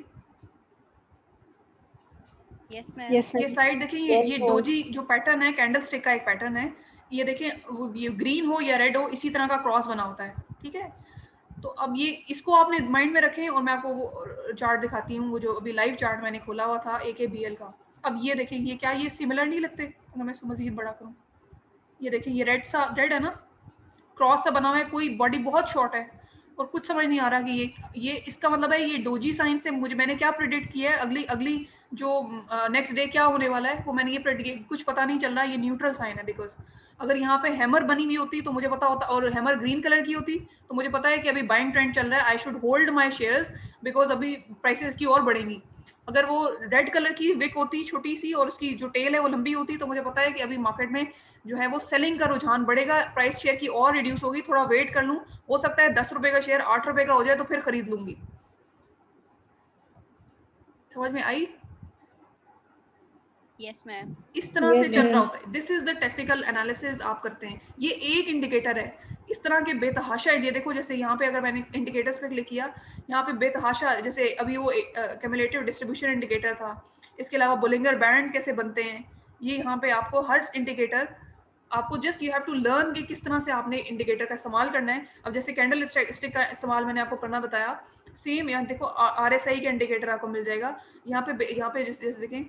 Yes ma'am. ये स्लाइड देखें, ये डोजी जो पैटर्न है कैंडल स्टिक का एक पैटर्न है। ये देखें, ये ग्रीन हो या रेड हो इसी तरह का क्रॉस बना होता है, ठीक है? तो अब ये इसको आपने माइंड में रखें और मैं आपको वो चार्ट दिखाती हूँ, वो जो अभी लाइव चार्ट मैंने खोला हुआ था AKBL का। अब ये देखें, ये क्या ये सिमिलर नहीं लगते? अगर मैं इसको मजीद बड़ा करूँ, ये देखें, ये रेड है ना, क्रॉस सा बना हुआ है, कोई बॉडी बहुत शॉर्ट है और कुछ समझ नहीं आ रहा कि ये इसका मतलब है ये डोजी साइन से मैंने क्या प्रेडिक्ट किया है, अगली जो नेक्स्ट डे क्या होने वाला है वो मैंने ये प्रेडिक्ट, कुछ पता नहीं चल रहा। ये न्यूट्रल साइन है, बिकॉज अगर यहाँ पे हैमर बनी हुई होती तो मुझे पता होता, और हैमर ग्रीन कलर की होती तो मुझे पता है कि अभी बाइंग ट्रेंड चल रहा है, I should hold my shares because अभी प्राइसेस की और बढ़ेंगी। अगर वो रेड कलर की विक होती छोटी सी और उसकी जो टेल है वो लंबी होती तो मुझे पता है कि अभी मार्केट में जो है वो सेलिंग का रुझान बढ़ेगा, प्राइस शेयर की और रिड्यूस होगी, थोड़ा वेट कर लूं, हो सकता है 10 रुपए का शेयर 8 रुपए का हो जाए तो फिर खरीद लूंगी। समझ में आई? Yes ma'am. इस तरह से चल रहा होता है। This is the technical analysis आप करते हैं। ये एक इंडिकेटर है। इस तरह के बेतहाशा इंडिया देखो, जैसे यहाँ पे अगर मैंने इंडिकेटर्स पे क्लिक किया, यहाँ पे बेतहाशा, जैसे अभी वो क्यूमुलेटिव डिस्ट्रीब्यूशन इंडिकेटर था, इसके अलावा बोलिंगर बैंड कैसे बनते हैं, ये यहाँ पे आपको हर इंडिकेटर, आपको just you have to learn कि किस तरह से आपने इंडिकेटर का इस्तेमाल करना है। अब जैसे कैंडल स्टिक का इस्तेमाल मैंने आपको करना बताया, सेम यहाँ देखो RSI का इंडिकेटर आपको मिल जाएगा। यहाँ पे जैसे देखें,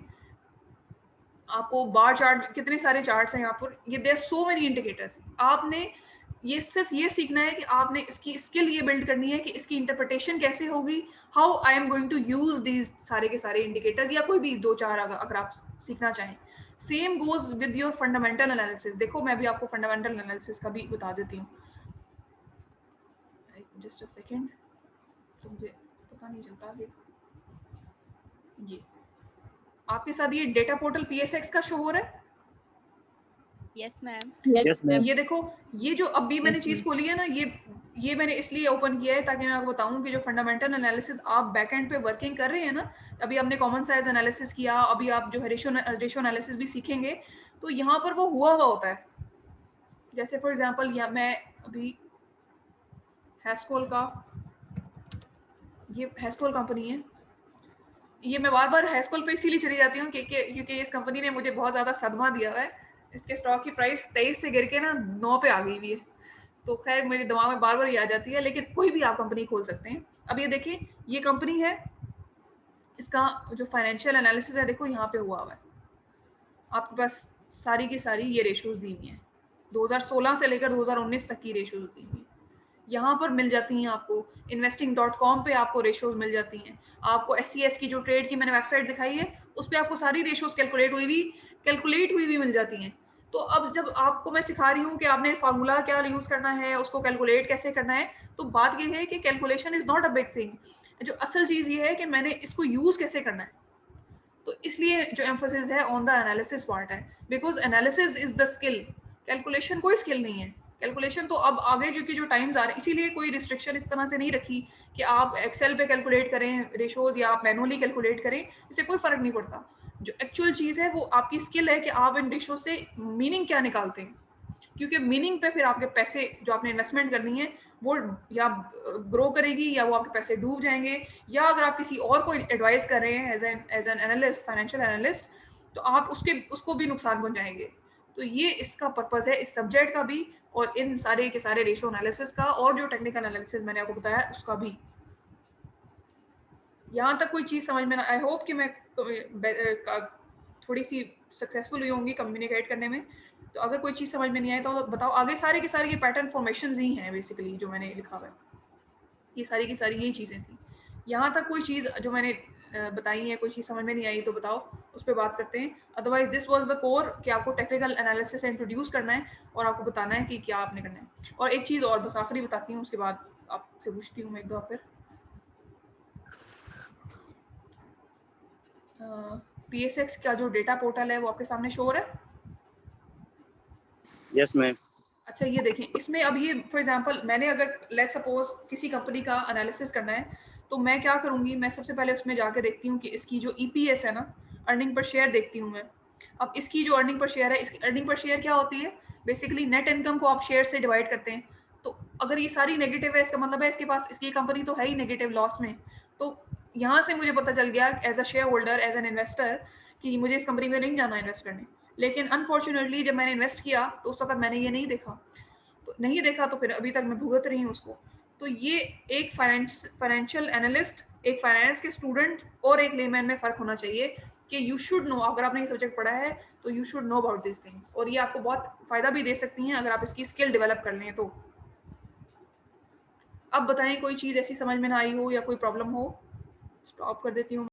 आपको बार चार्ट, कितने सारे चार्ट्स हैं यहाँ पर, ये देयर सो मेनी इंडिकेटर्स। आपने ये सिर्फ ये सीखना है कि आपने इसकी स्किल ये बिल्ड करनी है कि इसकी इंटरप्रिटेशन कैसे होगी, how I am going to use these सारे के सारे इंडिकेटर्स, या कोई भी 2-4 अगर आप सीखना चाहें। Same goes with your fundamental analysis. देखो मैं भी आपको फंडामेंटल एनालिसिस का भी बता देती हूँ, जस्ट अ सेकेंड, तो मुझे पता नहीं चलता कि ये आपके साथ ये डेटा पोर्टल PSX का शो हो रहा है। Yes, ma'am. Yes, ma'am. ये देखो, ये जो अभी मैंने Yes, चीज ma'am. खोली है ना, ये मैंने इसलिए ओपन किया है ताकि मैं आपको बताऊं कि जो फंडामेंटल एनालिसिस आप बैकएंड पे वर्किंग कर रहे हैं ना, अभी आपने कॉमन साइज एनालिसिस किया, अभी आप जो है रेशियो एनालिसिस भी सीखेंगे, तो यहाँ पर वो हुआ होता है। जैसे फॉर एग्जांपल या मैं अभी हैस्कोल का, ये हैस्कोल कंपनी है, ये मैं बार बार हैस्कोल पे इसीलिए चली जाती हूँ क्योंकि इस कंपनी ने मुझे बहुत ज़्यादा सदमा दिया हुआ है। इसके स्टॉक की प्राइस 23 से गिर के ना 9 पे आ गई हुई है, तो खैर मेरे दिमाग में बार बार ये आ जाती है, लेकिन कोई भी आप कंपनी खोल सकते हैं। अब ये देखिए, ये कंपनी है, इसका जो फाइनेंशियल एनालिसिस है देखो यहाँ पे हुआ है, आपके पास सारी की सारी ये रेशोज दी हुई हैं, 2016 से लेकर 2019 तक की रेशोज दी हुई हैं। यहाँ पर मिल जाती हैं आपको, investing.com पे आपको रेशोज मिल जाती हैं, आपको SCS की जो ट्रेड की मैंने वेबसाइट दिखाई है उस पर आपको सारी रेशोज कैलकुलेट हुई भी मिल जाती हैं। तो अब जब आपको मैं सिखा रही हूँ कि आपने फार्मूला क्या यूज करना है, उसको कैलकुलेट कैसे करना है, तो बात ये है कि calculation is not a big thing, जो असल चीज ये है कि मैंने इसको यूज कैसे करना है। तो इसलिए जो एम्फोसिस है ऑन द एनालिसिस पार्ट है, because analysis is the skill, calculation कोई स्किल नहीं है। कैलकुलेशन तो अब आगे जो टाइम्स आ रहे हैं, इसीलिए कोई रिस्ट्रिक्शन इस तरह से नहीं रखी कि आप एक्सेल पे कैलकुलेट करें रेशोज या आप मैनुअली कैलकुलेट करें, इससे कोई फर्क नहीं पड़ता। जो एक्चुअल चीज़ है वो आपकी स्किल है कि आप इन रेशो से मीनिंग क्या निकालते हैं, क्योंकि मीनिंग पे फिर आपके पैसे जो आपने इन्वेस्टमेंट करनी है वो या ग्रो करेगी या वो आपके पैसे डूब जाएंगे, या अगर आप किसी और को एडवाइस कर रहे हैं as an analyst, financial analyst, तो आप उसको भी नुकसान पहुंचाएंगे। तो ये इसका पर्पस है इस सब्जेक्ट का भी, और इन सारे के सारे रेशो एनालिसिस का, और जो टेक्निकल एनालिसिस मैंने आपको बताया उसका भी। यहाँ तक कोई चीज़ समझ में ना, आई होप कि मैं थोड़ी सी सक्सेसफुल हुई होंगी कम्युनिकेट करने में। तो अगर कोई चीज़ समझ में नहीं आए तो बताओ। आगे सारे के सारे ये पैटर्न फॉर्मेशंस ही हैं बेसिकली जो मैंने लिखा हुआ है, ये सारी की सारी यही चीज़ें थी। यहाँ तक कोई चीज़ जो मैंने बताई है, कोई चीज़ समझ में नहीं आई तो बताओ, उस पर बात करते हैं। Otherwise this was the core कि आपको टेक्निकल एनालिसिस इंट्रोड्यूस करना है और आपको बताना है कि क्या आपने करना है। और एक चीज़ और बस आखिरी बताती हूँ, उसके बाद आपसे पूछती हूँ मैं एक बार फिर। PSX का जो डेटा पोर्टल है वो आपके सामने शो हो रहा है? Yes, ma'am. अच्छा ये देखें, इसमें अब ये फॉर एग्जांपल मैंने अगर लेट्स सपोज किसी कंपनी का एनालिसिस करना है, तो मैं क्या करूँगी, मैं सबसे पहले उसमें जाके देखती हूँ कि इसकी जो EPS है ना, अर्निंग पर शेयर देखती हूँ मैं। अब इसकी जो अर्निंग पर शेयर है, इसकी अर्निंग पर शेयर क्या होती है, बेसिकली नेट इनकम को आप शेयर से डिवाइड करते हैं। तो अगर ये सारी नेगेटिव है, इसका मतलब है इसके पास, इसकी कंपनी तो है ही नेगेटिव लॉस में। तो यहाँ से मुझे पता चल गया as a shareholder, as an investor, कि मुझे इस कंपनी में नहीं जाना इन्वेस्ट करने। लेकिन अनफॉर्चुनेटली जब मैंने इन्वेस्ट किया तो उस वक्त मैंने ये नहीं देखा, तो फिर अभी तक मैं भुगत रही हूँ उसको। तो ये एक फाइनेंशियल एनालिस्ट, एक फाइनेंस के स्टूडेंट और एक लेमैन में फ़र्क होना चाहिए कि यू शुड नो, अगर आपने ये सब्जेक्ट पढ़ा है तो you should know about this things, और ये आपको बहुत फ़ायदा भी दे सकती हैं अगर आप इसकी स्किल डेवलप कर लें तो। अब बताएं कोई चीज़ ऐसी समझ में ना आई हो या कोई प्रॉब्लम हो, स्टॉप कर देती हूँ।